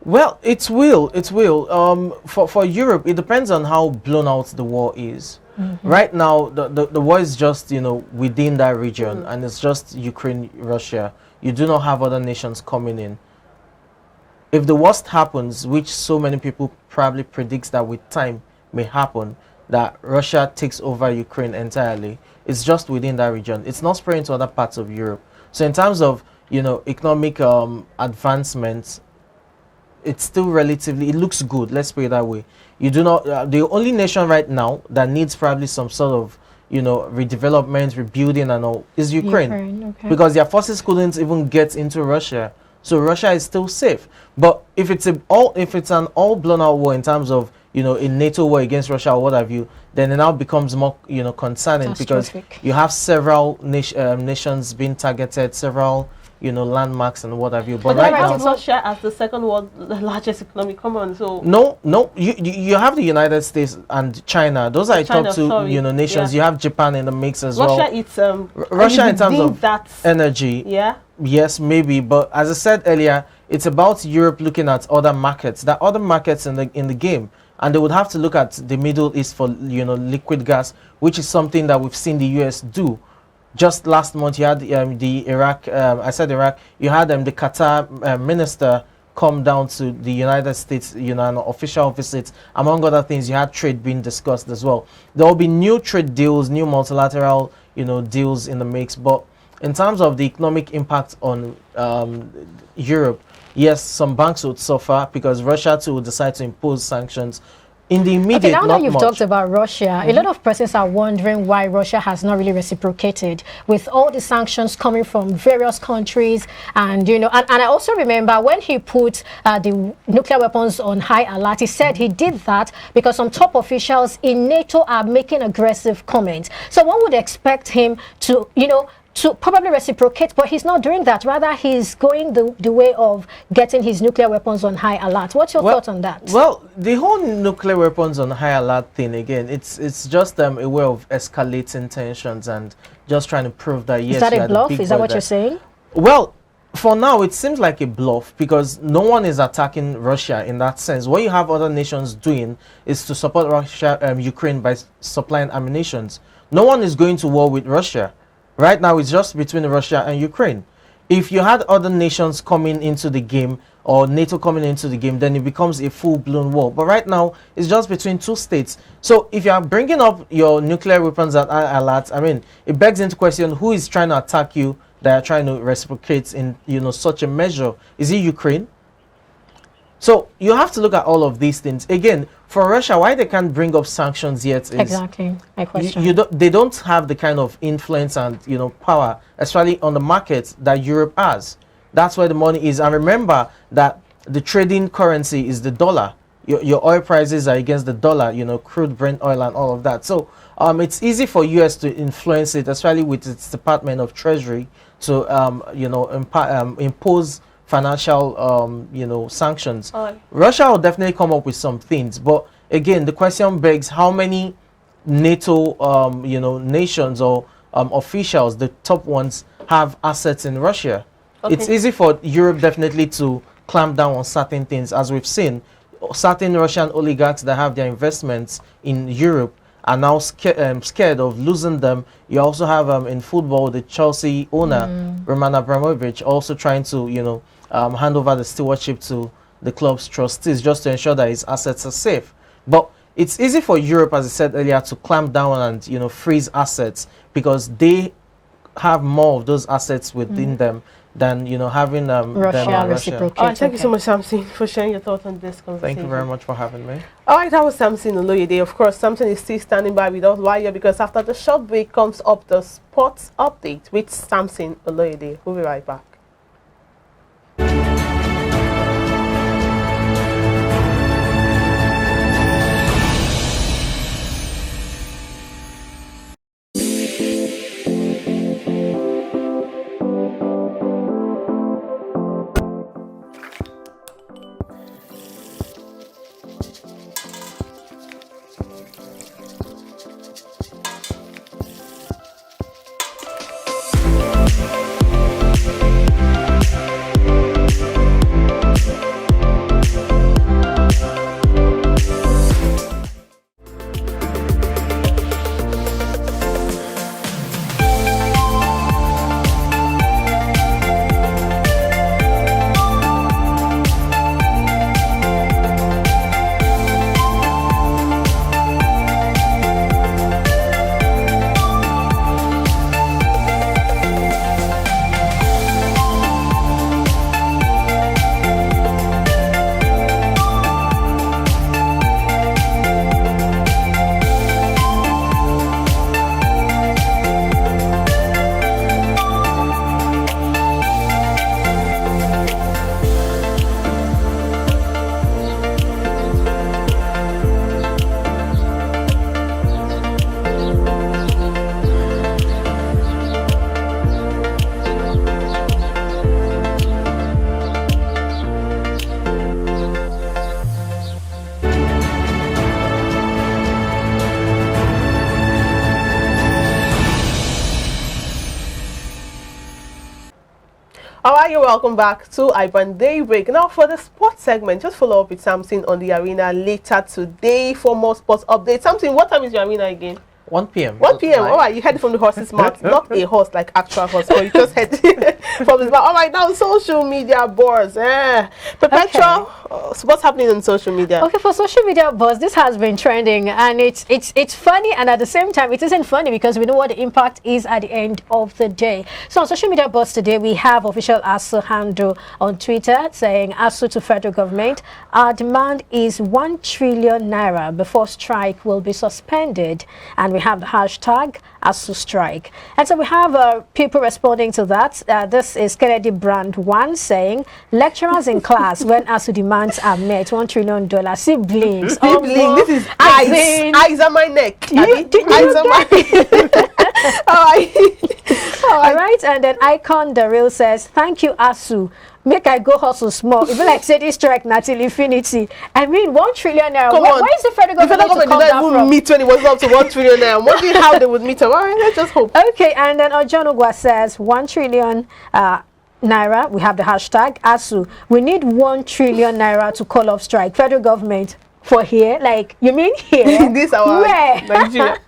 Well, it will. It will. For Europe, it depends on how blown out the war is. Right now, the war is just within that region, and it's just Ukraine, Russia. You do not have other nations coming in. If the worst happens, which so many people probably predicts that with time may happen, that Russia takes over Ukraine entirely, it's just within that region. It's not spreading to other parts of Europe. So in terms of economic advancements, it's still relatively, it looks good, let's put it that way. You do not the only nation right now that needs probably some sort of redevelopment, rebuilding and all is Ukraine, Okay. because their forces couldn't even get into Russia, so Russia is still safe. But if it's an all blown out war in terms of a NATO war against Russia or what have you, then it now becomes more concerning, because you have several nations being targeted, several landmarks and what have you. But right now, Russia as the second world largest economy. Come on, so no, you have the United States and China. Those are top two nations. You have Japan in the mix as well. Russia, it's Russia in terms of that energy. Yeah. Yes, maybe, but as I said earlier, it's about Europe looking at other markets. There are other markets in the game, and they would have to look at the Middle East for liquid gas, which is something that we've seen the US do. Just last month, you had the Iraq. I said Iraq. You had the Qatar minister come down to the United States, an official visit. Among other things, you had trade being discussed as well. There will be new trade deals, new multilateral, deals in the mix. But in terms of the economic impact on Europe, yes, some banks would suffer because Russia too will decide to impose sanctions. In the immediate, now that you've much. talked about Russia, a lot of persons are wondering why Russia has not really reciprocated with all the sanctions coming from various countries. And, and I also remember when he put the nuclear weapons on high alert, he said he did that because some top officials in NATO are making aggressive comments. So one would expect him to, to probably reciprocate, but he's not doing that. Rather, he's going the way of getting his nuclear weapons on high alert. What's your thoughts on that? Well, the whole nuclear weapons on high alert thing, again, it's just a way of escalating tensions and just trying to prove that, yes, is that a bluff? Is that what you're saying? Well, for now, it seems like a bluff because no one is attacking Russia in that sense. What you have other nations doing is to support Russia, Ukraine by supplying ammunition. No one is going to war with Russia. Right now, it's just between Russia and Ukraine. If you had other nations coming into the game or NATO coming into the game, then it becomes a full-blown war. But right now, it's just between two states. So if you are bringing up your nuclear weapons at alert, I mean, it begs into question who is trying to attack you that are trying to reciprocate in such a measure. Is it Ukraine? So you have to look at all of these things. Again, for Russia, why they can't bring up sanctions yet is exactly my question. They don't have the kind of influence and power, especially on the market that Europe has. That's where the money is. And remember that the trading currency is the dollar. Your oil prices are against the dollar, crude Brent oil and all of that. So it's easy for US to influence it, especially with its Department of Treasury, to impose financial sanctions. Russia will definitely come up with some things, but again the question begs how many NATO nations or officials, the top ones, have assets in Russia. It's easy for Europe definitely to clamp down on certain things, as we've seen. Certain Russian oligarchs that have their investments in Europe are now scared of losing them. You also have in football the Chelsea owner Roman Abramovich also trying to hand over the stewardship to the club's trustees just to ensure that his assets are safe. But it's easy for Europe, as I said earlier, to clamp down and freeze assets because they have more of those assets within them than having Russia reciprocate. All right, thank you so much, Samson, for sharing your thoughts on this conversation. Thank you very much for having me. All right, that was Samson Oloyede. Of course, Samson is still standing by with us. Why here? Because after the short break comes up the sports update with Samson Oloyede. We'll be right back. right, you're welcome back to iBrand Daybreak. Now for the sports segment, just follow up with Samson on the arena later today for more sports updates. Samson, what time is your arena again? 1 p.m. 1 p.m. All right, you heard it from the horse's mouth. Not a horse like actual horse, but you just heard it from his mouth. All right, now social media buzz. Perpetual, so what's happening on social media? Okay, for social media buzz, this has been trending, and it's funny, and at the same time, it isn't funny because we know what the impact is at the end of the day. So on social media buzz today, we have official ASU handle on Twitter saying, ASU to federal government, our demand is 1 trillion naira before strike will be suspended, and we have the hashtag ASU strike. And so we have people responding to that. This is Kennedy Brand 1 saying, lecturers in class when ASU demands are met, $1 trillion. Siblings. Sibling, this is eyes on my neck. Eyes on my All right, and then Icon the Real says, thank you, ASU. Make I go hustle small. If you like say this strike not till infinity. I mean 1 trillion naira. Where is the federal government? The federal government did not even meet when it was up to 1 trillion naira. I'm wondering how they would meet up. All right, let's just hope. Okay, and then Ojonogwa says 1 trillion naira. We have the hashtag ASU. We need 1 trillion naira to call off strike. Federal government for here? Like you mean here? This our where? Nigeria.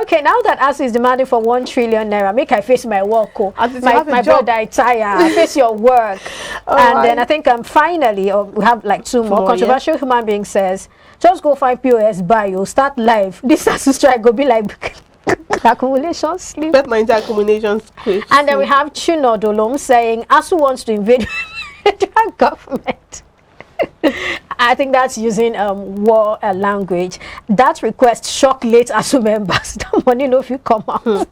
Okay, now that ASU is demanding for 1 trillion naira, make I face my work. My brother, I tire. I face your work. Then I think finally, we have like two more. Controversial human being says, just go find POS buy you, start live. This ASU strike go be like accumulation sleep. Bet my entire accumulation sleep. And then we have Chino Dolom saying, ASU wants to invade the government. I think that's using war language. That request shock late ASU members. That money no if you come out. Well,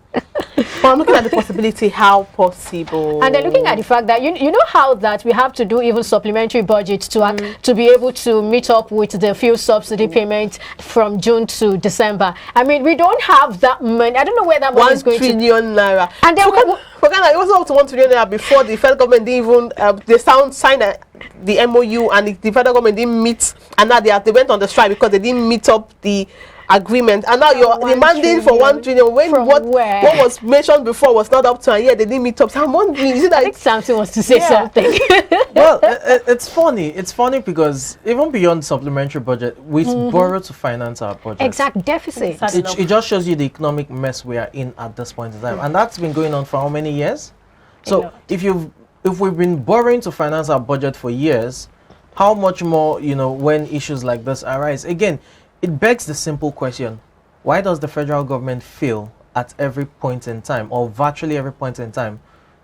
I'm looking at the possibility, how possible. And they're looking at the fact that you know how that we have to do even supplementary budget to be able to meet up with the fuel subsidy payment from June to December. I mean, we don't have that money. I don't know where that money is going to. 1 trillion naira. And then it was up to 1 trillion naira before the federal government didn't even they signed the MOU, and the federal government didn't meet, and now they went on the strike because they didn't meet up the agreement, and now you're demanding for 1 trillion when what was mentioned before was not up to, and yet they didn't meet up. So I'm wondering, is it that I think Samson wants to say something? Well, it's funny because even beyond supplementary budget, we borrow to finance our budget. Exact deficit. It just shows you the economic mess we are in at this point in time, and that's been going on for how many years? So if we've been borrowing to finance our budget for years, how much more, when issues like this arise? Again, it begs the simple question, why does the federal government fail at every point in time, or virtually every point in time,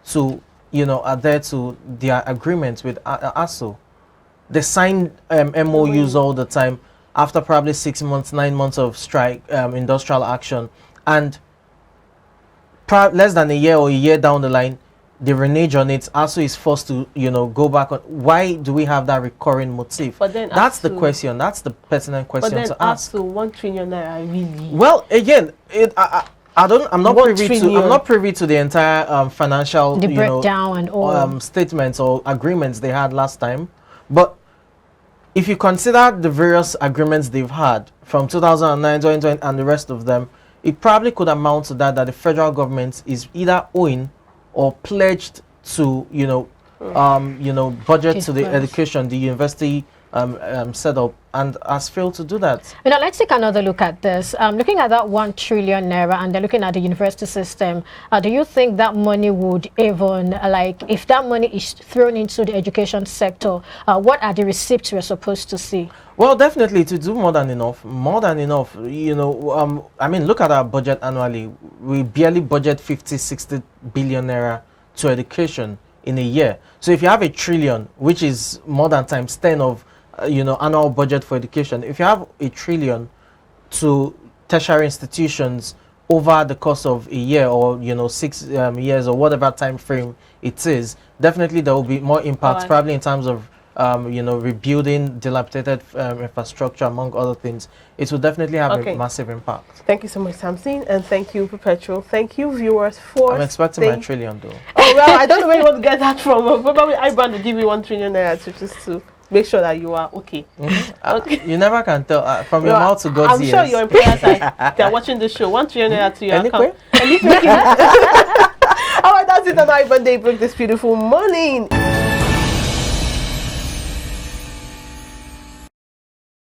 to, adhere to their agreements with ASU? They sign MOUs all the time after probably 6 months, 9 months of strike, industrial action, and less than a year down the line, they renege on it. ASU is forced to, go back on. Why do we have that recurring motif? But then that's the question. That's the pertinent question to ask. But then ASU 1 trillion naira really. Well, again, I'm not privy to the entire financial, breakdown and all statements or agreements they had last time. But if you consider the various agreements they've had from 2009, 2020, and the rest of them, it probably could amount to that the federal government is either owing or pledged to, budget to the education, the university setup, and has failed to do that. Let's take another look at this. Looking at that 1 trillion naira, and they're looking at the university system, do you think that money would even, if that money is thrown into the education sector, what are the receipts we're supposed to see? Well, definitely to do more than enough. I mean, look at our budget annually. We barely budget 50-60 billion naira to education in a year. So if you have 1 trillion, which is more than times 10 of annual budget for education, if you have 1 trillion to tertiary institutions over the course of a year, or 6 years, or whatever time frame it is, definitely there will be more impact, probably in terms of rebuilding dilapidated infrastructure, among other things. It will definitely have a massive impact. Thank you so much, Samson, and thank you, Perpetual. Thank you, viewers, for... I'm expecting my trillion, though. Oh, well, I don't know where you want to get that from. Probably iBrand will give you 1 trillion naira to make sure that you are okay. Okay. You never can tell from your mouth to God's ears. I'm sure your employers are watching the show. 1 trillion naira to your account. All right, that's it. it on iBrand Daybreak this beautiful morning.